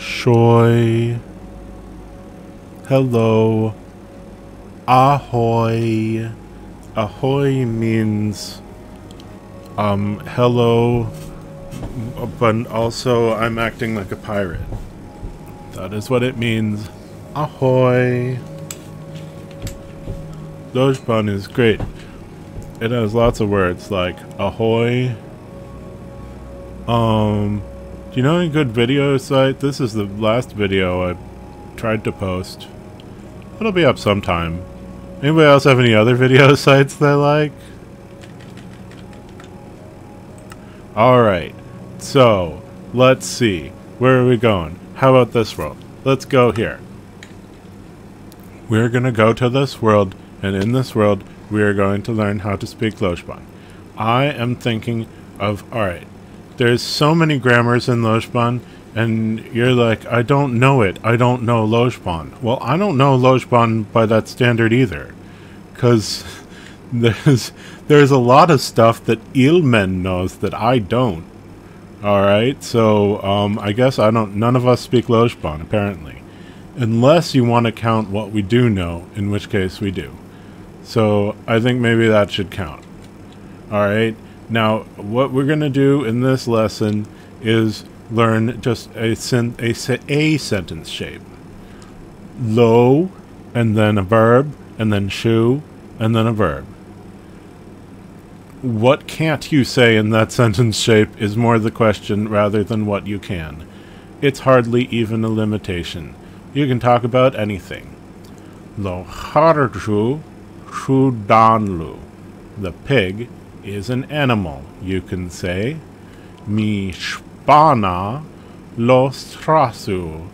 Shoy. Hello. Ahoy. Ahoy means hello, but also I'm acting like a pirate. That is what it means. Ahoy. Lojban is great. It has lots of words like ahoy. Do you know any good video site? This is the last video I tried to post. It'll be up sometime. Anybody else have any other video sites they like? Alright, so let's see. Where are we going? How about this world? Let's go here. We're gonna go to this world, and in this world, we are going to learn how to speak Lojban. I am thinking of, alright, there's so many grammars in Lojban, and you're like, I don't know it. I don't know Lojban. Well, I don't know Lojban by that standard either. Because there's a lot of stuff that Ilmen knows that I don't. Alright, so I guess none of us speak Lojban, apparently. Unless you want to count what we do know, in which case we do. So I think maybe that should count. Alright, now what we're going to do in this lesson is learn just a sentence shape. Lo, and then a verb, and then shu, and then a verb. What can't you say in that sentence shape is more the question rather than what you can. It's hardly even a limitation. You can talk about anything. Lo xarju shu danlu. The pig is an animal. You can say mi Bana lo strasu.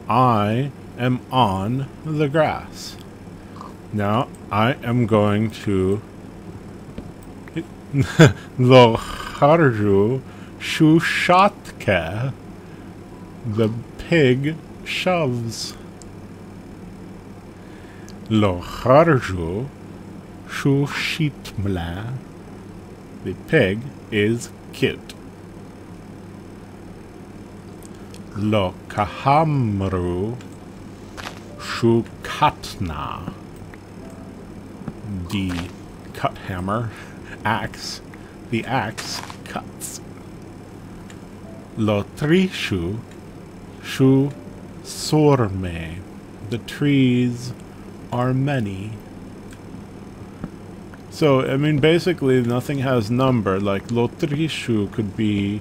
I am on the grass. Now I am going to lo xarju shushatke. The pig shoves. Lo xarju shushitmla. The pig is cute. Lo kahamru shukatna. The cut hammer, axe. The axe cuts. Lo trishu shu sorme. The trees are many. So, I mean, basically nothing has number. Like, lo trishu could be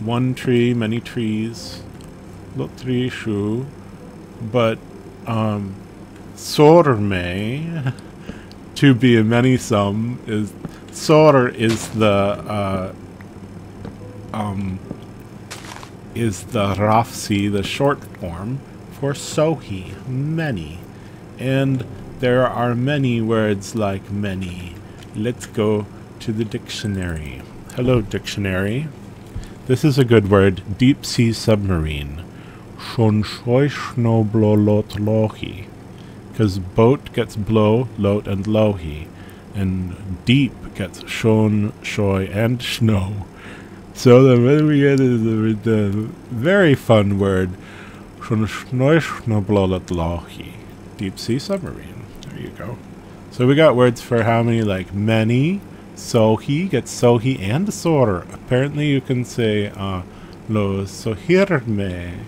one tree, many trees. Lo trishu. But, sorme, to be a many sum, is sor is the rafsi, the short form for sohi, many. And there are many words like many. Let's go to the dictionary. Hello, dictionary. This is a good word, deep sea submarine. Shonshoishnoblolotlohi. Because boat gets blow, lot, and lohi. And deep gets shon, shoy, and snow. So the what we get is the very fun word, shonshoishnoblolotlohi. Deep sea submarine. There you go. So we got words for how many, like many. Sohi gets sohi and sor. Apparently you can say lo sohirme.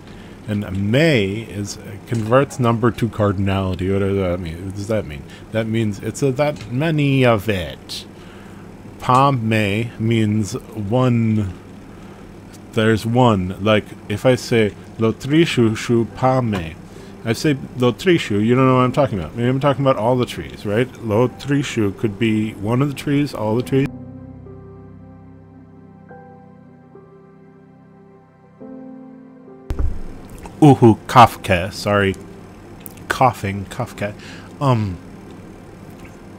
And me converts number to cardinality. What does that mean? What does that mean? That means it's that many of it. Pa me means one. There's one. Like if I say lo trishu shu pa me. I say lo trishu, you don't know what I'm talking about. Maybe I'm talking about all the trees, right? Lo trishu could be one of the trees, all the trees. Uhu, kafka, sorry. Coughing, kafka.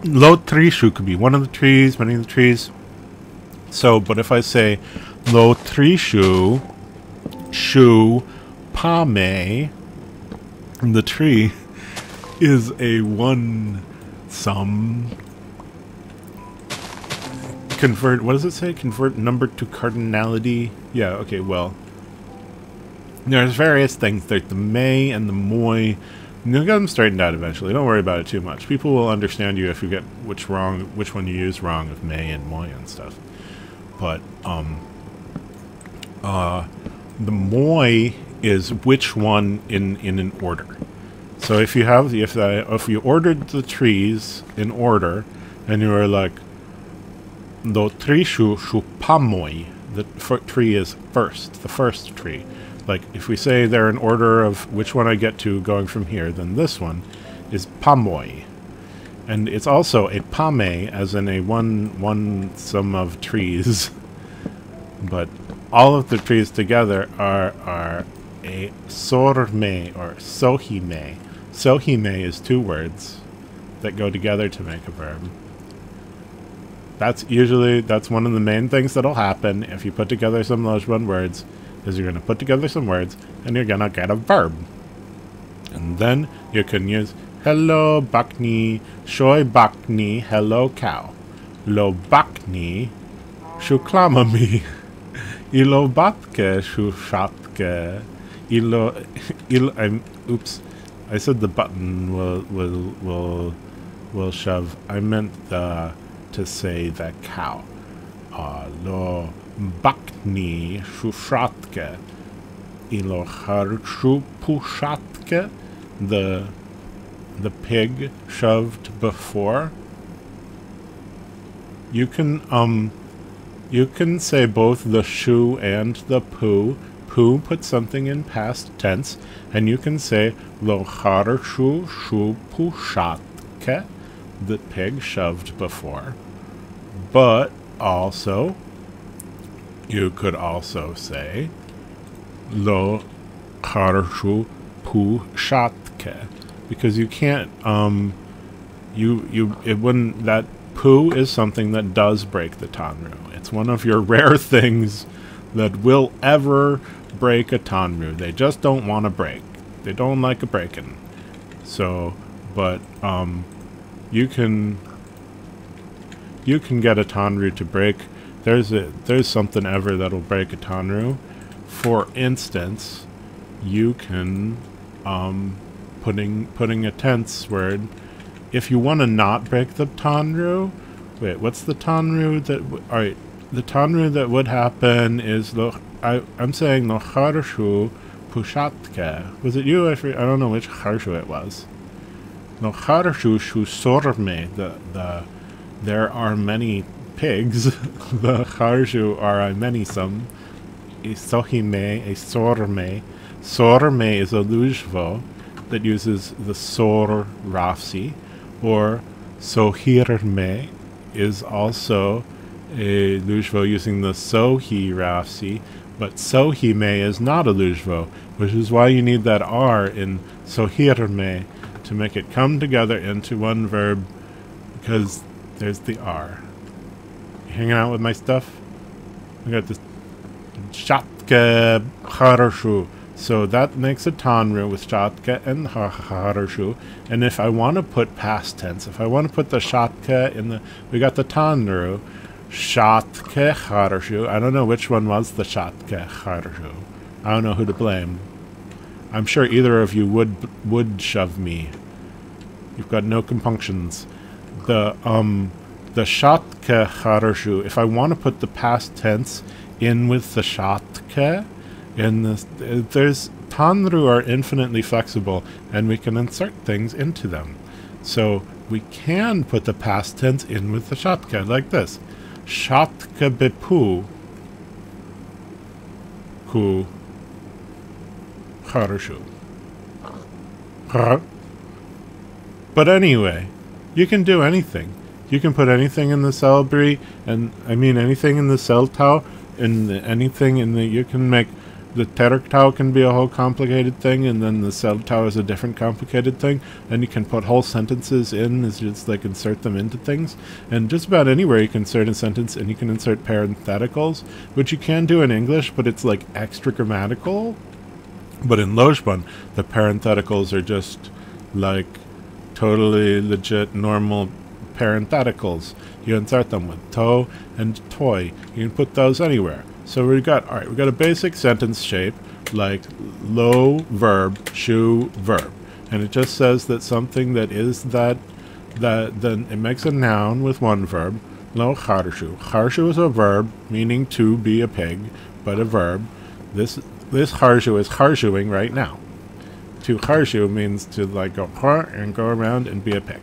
Lo trishu could be one of the trees, many of the trees. So, but if I say lo trishu shu pa me, the tree is a one sum. Convert, what does it say? Convert number to cardinality? Yeah, okay, well. There's various things. There's the may and the moy. You'll get them straightened out eventually. Don't worry about it too much. People will understand you if you get which one you use wrong of may and moy and stuff. But the moy is which one in an order. So if you ordered the trees in order, and you were like, "Do tri shu pamoy," the tree is first, the first tree. Like, if we say they're in order of which one I get to going from here, then this one is pamoy. And it's also a pame, as in a one sum of trees. But all of the trees together are a sorme, or sohime. Sohime is two words that go together to make a verb. That's one of the main things that'll happen if you put together some Lojban words, is you're going to put together some words, and you're going to get a verb. And then you can use hello bakni, shoy bakni, hello cow. Lo bakni, shuklamami. Ilo batke, shushatke. Oops. I said the button will shove. I meant to say the cow. Lo bakni shushatke. Ilo xarju pushatke. The pig shoved before. You can say both the shu and the poo. Poo put something in past tense, and you can say lo xarju shu pushatke. The pig shoved before. But also, you could also say lo xarju pushatke, because you can't it wouldn't, that poo is something that does break the tanru. It's one of your rare things that will ever break a tanru. They just don't want to break. They don't like a breaking. So, but you can get a tanru to break. There's something ever that'll break a tanru. For instance, you can putting a tense word. If you want to not break the tanru, wait, what's the tanru that? All right, the tanru that would happen is I'm saying lo xarju pushatke. Was it you? I don't know which xarju it was. Lo xarju shu sorme. There are many pigs. The xarju are a many some. Sohime, a sorme. Sorme is a lujvo that uses the sor rafsi, or sohirme is also a lujvo using the sohi rafsi, but sohime is not a lujvo, which is why you need that r in sohirme to make it come together into one verb, because there's the r. You hanging out with my stuff? I got this shatke xarju. So that makes a tanru with shatke and xarju. And if I want to put past tense, if I want to put the shatke in we got the tanru, shatke xarju. I don't know which one was the shatke xarju. I don't know who to blame. I'm sure either of you would shove me. You've got no compunctions. The shatke xarju, if I want to put the past tense in with the shatke, there's tanru are infinitely flexible, and we can insert things into them. So we can put the past tense in with the shatke, like this. Shatke bepu ku xarju. But anyway, you can do anything. You can put anything in the celebrity, and I mean anything in the celtau, and anything in the, you can make the terektau can be a whole complicated thing, and then the celtau is a different complicated thing, and you can put whole sentences in, is just like insert them into things, and just about anywhere you can insert a sentence, and you can insert parentheticals, which you can do in English, but it's like extra grammatical. But in Lojban, the parentheticals are just like totally legit normal parentheticals. You insert them with to and toi. You can put those anywhere. So we got a basic sentence shape like lo verb, shu verb. And it just says that something that is then it makes a noun with one verb. Lo xarju. Xarju is a verb meaning to be a pig, but a verb. This xarju is xarjuing right now. To xarju means to like go and go around and be a pig.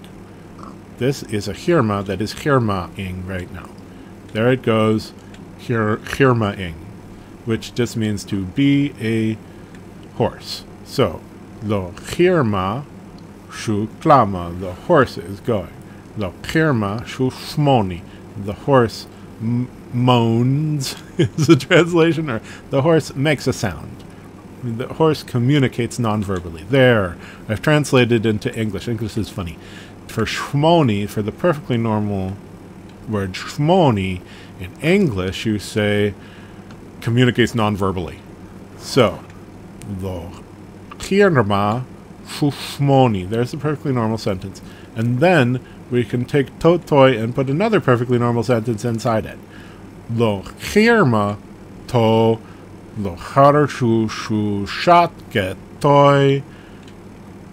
This is a xirma that is xirma-ing right now. There it goes, xirma-ing, which just means to be a horse. So, lo xirma shu klama, the horse is going. Lo xirma shu shmoni, the horse moans is the translation, or the horse makes a sound. The horse communicates non-verbally. There, I've translated into English. English is funny. For shmoni, for the perfectly normal word shmoni, in English you say communicates non-verbally. So, lo xirma shu shmoni. There's the perfectly normal sentence. And then we can take to-toi and put another perfectly normal sentence inside it. Lo xirma to lo xarju shu shatgetoi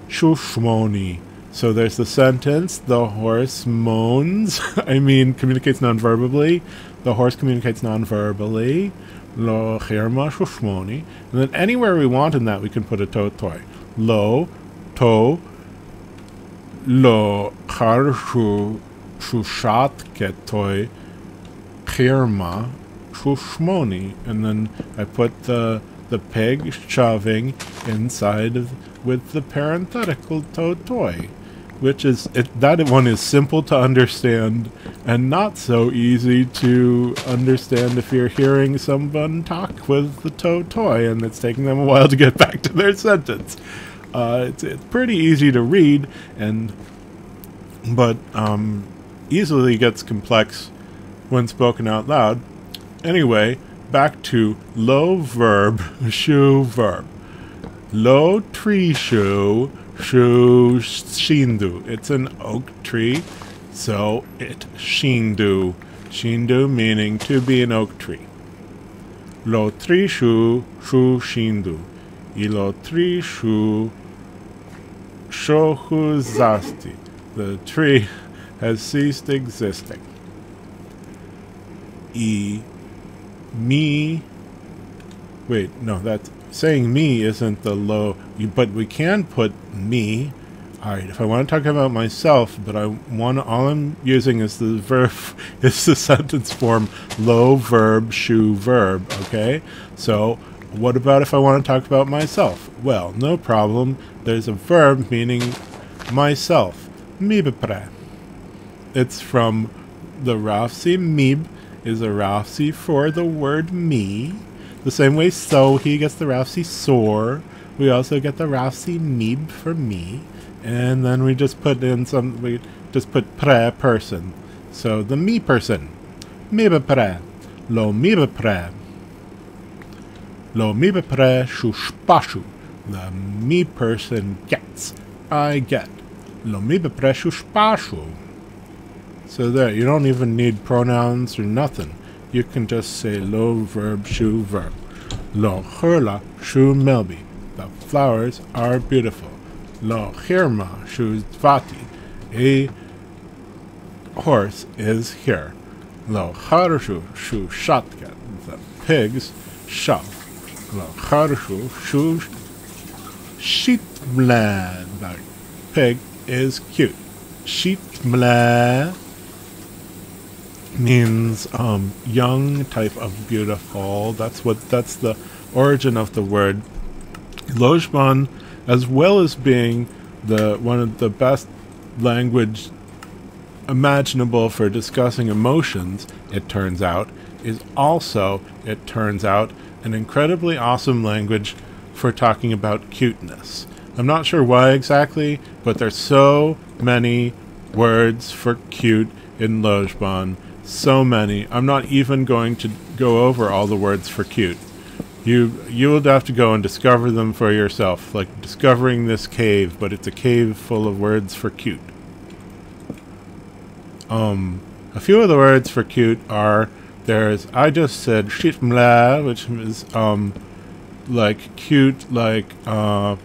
shu shmoni. So there's the sentence, the horse moans, communicates non-verbally. The horse communicates non-verbally. Lo xirma shu shmoni. And then anywhere we want in that, we can put a to-toi. Lo, to, lo xarju shu shatgetoi xirma shu shmoni. And then I put the pig shoving inside with the parenthetical to-toi. Which is, that one is simple to understand and not so easy to understand if you're hearing someone talk with the to-toi and it's taking them a while to get back to their sentence. It's pretty easy to read, but easily gets complex when spoken out loud. Anyway, back to lo verb, shu verb. Lo tree shu shu shindu. It's an oak tree, so it shindu. Shindu meaning to be an oak tree. Lo tree shu shu shindu. Ilo tree shu shohu zasti. The tree has ceased existing. Wait, no, that's saying me isn't the lo, but we can put me. Alright, if I want to talk about myself, but all I'm using is the verb, is the sentence form lo verb, shu verb, okay? So, what about if I want to talk about myself? Well, no problem. There's a verb meaning myself. Mibepre. It's from the Rafsi. Mib is a Rafsi for the word me. The same way so he gets the Rafsi sore. We also get the Rafsi mib for me. And then we just put pre person. So the me person. Mibepre. Lo mibepre. Lo mibepre shu spashu. The me person gets. I get. Lo mibepre shu spashu. So there, you don't even need pronouns or nothing. You can just say lo verb, shu verb. Lo xirla shu melbi. The flowers are beautiful. Lo xirma shu zvati. A horse is here. Lo xarju shu shatket. The pigs shove. Lo xarju shu shitmla. The pig is cute. Shitmla means young type of beautiful. That's the origin of the word. Lojban, as well as being one of the best language imaginable for discussing emotions, it turns out, is also, it turns out, an incredibly awesome language for talking about cuteness. I'm not sure why exactly, but there's so many words for cute in Lojban. So many. I'm not even going to go over all the words for cute. You will have to go and discover them for yourself, like discovering this cave, but it's a cave full of words for cute. A few of the words for cute are, I just said shitmla, which is like cute, like the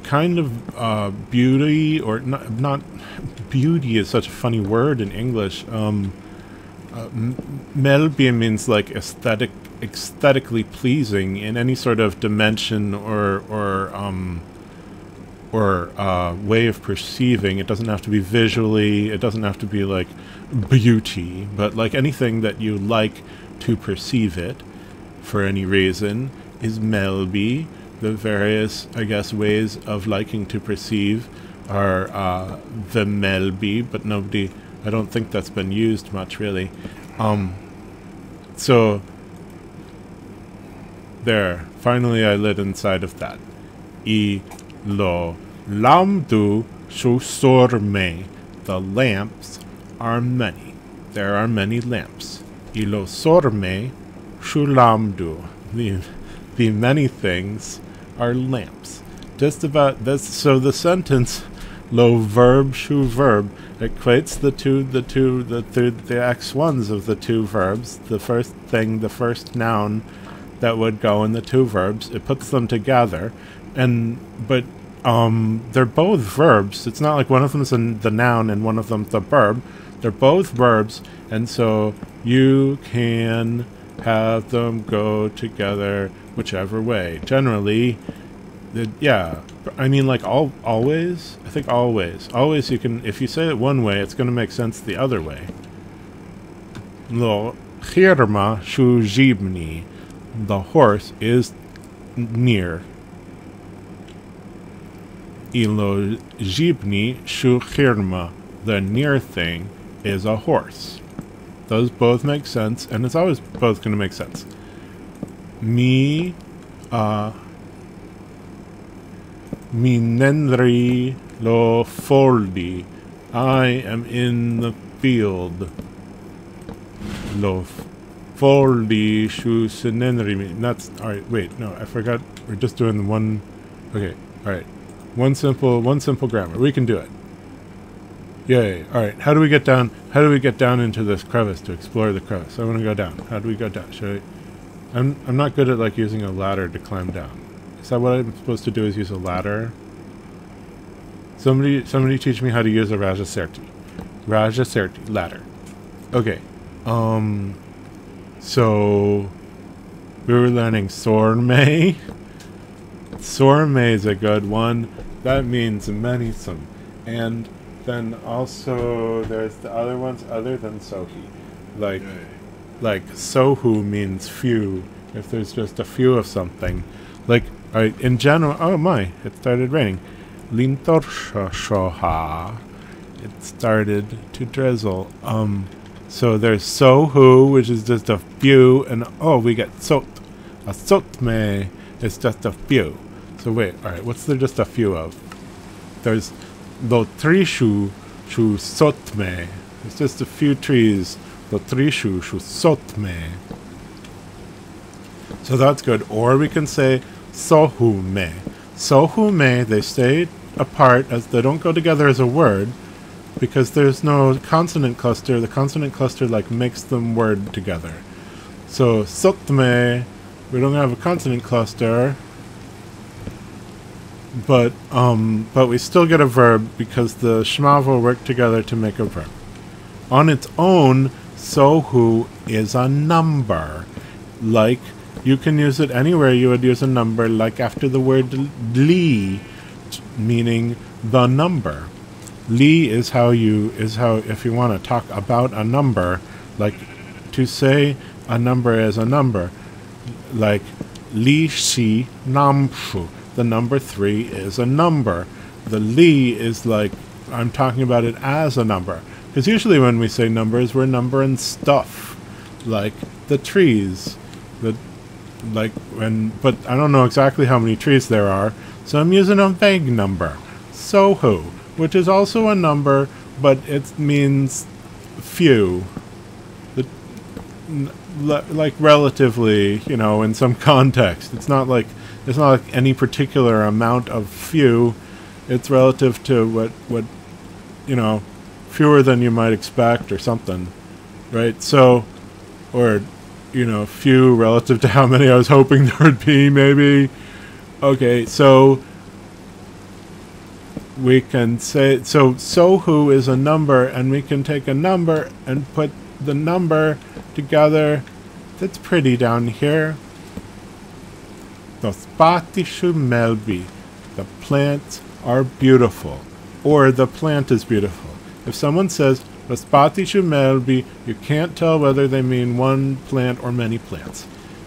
kind of beauty, or not beauty is such a funny word in English. Melby means like aesthetically pleasing in any sort of dimension or way of perceiving. It doesn't have to be visually, it doesn't have to be like beauty, but like anything that you like to perceive it for any reason is melby. The various, I guess, ways of liking to perceive are the melby, but nobody, I don't think that's been used much really. So there, finally I lit inside of that. I lo lamdu shu sorme. The lamps are many. There are many lamps. I lo sorme shu lamdu. The many things are lamps. Just about this. So the sentence lo verb shu verb equates the x1s of the two verbs. The first thing, the first noun that would go in the two verbs. It puts them together, but they're both verbs. It's not like one of them's the noun and one of them's the verb. They're both verbs, and so you can have them go together whichever way. Generally, yeah. I mean, like always. I think always. Always you can. If you say it one way, it's going to make sense the other way. Lo xirma shu jibni. The horse is near. Ilo jibni shu xirma. The near thing is a horse. Those both make sense, and it's always both going to make sense. Mi nendri lo foldi. I am in the field. Lo foldi shu senenri. That's alright. Wait, no, I forgot. We're just doing the one. Okay, alright. One simple grammar. We can do it. Yay! All right. How do we get down? How do we get down into this crevice to explore the crevice? I want to go down. How do we go down? Should I? I'm not good at like using a ladder to climb down. Is that what I'm supposed to do? Is use a ladder? Somebody teach me how to use a rajaserti. Rajaserti ladder. Okay. So we were learning sorme. Sorme is a good one. That means many some. And then also there's the other ones other than sohi. Like sohu means few. If there's just a few of something. Like in general, oh my, it started raining. Lintor shoha. It started to drizzle. So there's sohu, which is just a few, and oh, we get sot. A sotme is just a few. So wait, alright, what's there just a few of? There's lo trishu shu sotme. It's just a few trees. Lo trishu shu sotme. So that's good. Or we can say sohume. Sohume, they stay apart as they don't go together as a word because there's no consonant cluster. The consonant cluster like makes them word together. So sotme, we don't have a consonant cluster. But we still get a verb because the shema will work together to make a verb. On its own, sohu is a number. Like, you can use it anywhere you would use a number, like after the word li, meaning the number. Li is how if you want to talk about a number, like to say a number is a number, like li shi namshu. The number 3 is a number. The li is like, I'm talking about it as a number. Because usually when we say numbers, we're numbering stuff. Like the trees. But I don't know exactly how many trees there are, so I'm using a vague number. Sohu, which is also a number, but it means few. Like relatively, you know, in some context. It's not like any particular amount of few. It's relative to what you know, fewer than you might expect or something, right? So, or you know, few relative to how many I was hoping there would be, maybe. Okay, so we can say, so who is a number, and we can take a number and put the number together. That's pretty down here. Los patishu melbi. The plants are beautiful. Or the plant is beautiful. If someone says Los patishu melbi, you can't tell whether they mean one plant or many plants.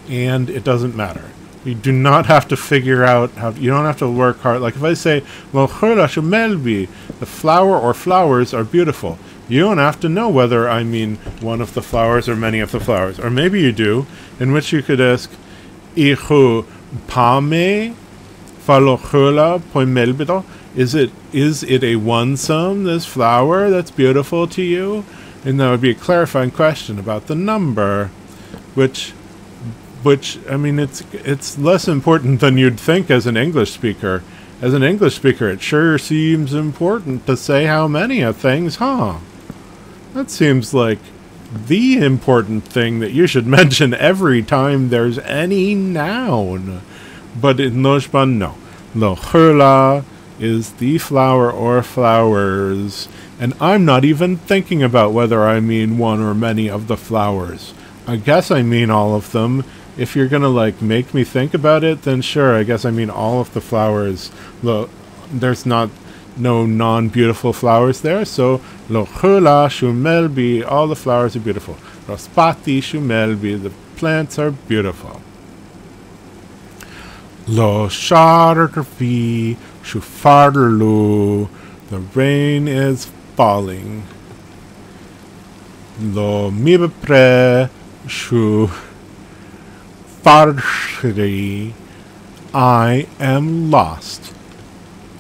And it doesn't matter. You do not have to figure out how, you don't have to work hard. Like if I say, Lochulashu melbi, the flower or flowers are beautiful. You don't have to know whether I mean one of the flowers or many of the flowers. Or maybe you do, in which you could ask, Ichu pame falochula poimelbido? Is it a one-sum, this flower that's beautiful to you? And that would be a clarifying question about the number, which I mean, it's less important than you'd think as an English speaker. As an English speaker, it sure seems important to say how many of things, huh? That seems like the important thing that you should mention every time there's any noun. But in Lojban, no. Lochula is the flower or flowers. And I'm not even thinking about whether I mean one or many of the flowers. I guess I mean all of them. If you're gonna, like, make me think about it, then sure, I guess I mean all of the flowers. There's no non-beautiful flowers there, so Lochula shumelbi, all the flowers are beautiful. Rospati shumelbi, the plants are beautiful. Lo sharvi shufarlu, the rain is falling. Lo mibapre shu farshri, I am lost.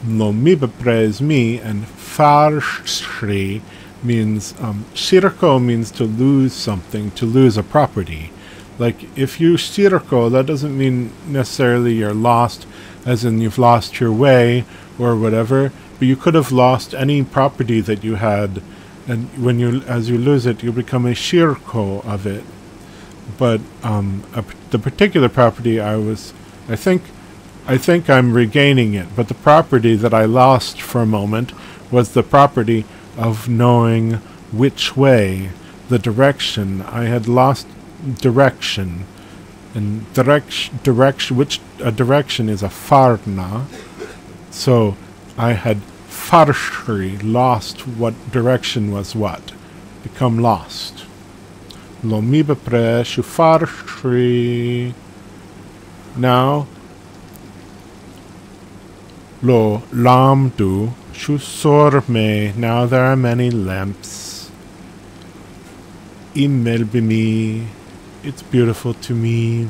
Lo mibapre is me, and farshri means, shirko means to lose something, to lose a property. Like, if you shirko, that doesn't mean necessarily you're lost, as in you've lost your way, or whatever, but you could have lost any property that you had, and as you lose it, you become a shirko of it. But the particular property I think I'm regaining it, but the property that I lost for a moment was the property of knowing which way, the direction. I had lost direction, and direction is a farna, so I had farshri, lost what direction was what, become lost. Lo mi bepre shu farshri. Now, lo lamdu shu sorme, now there are many lamps. Imel bimi, it's beautiful to me.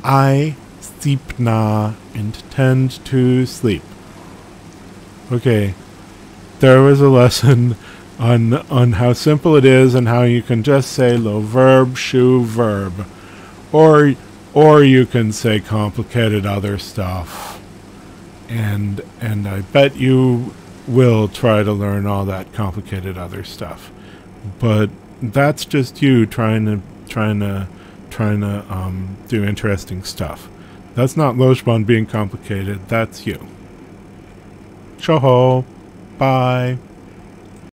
I sleepna, intend to sleep. Okay, there was a lesson on how simple it is and how you can just say lo verb shu verb, or you can say complicated other stuff, and I bet you will try to learn all that complicated other stuff, but that's just you trying to do interesting stuff. That's not Lojban being complicated. That's you. Shoho. Bye.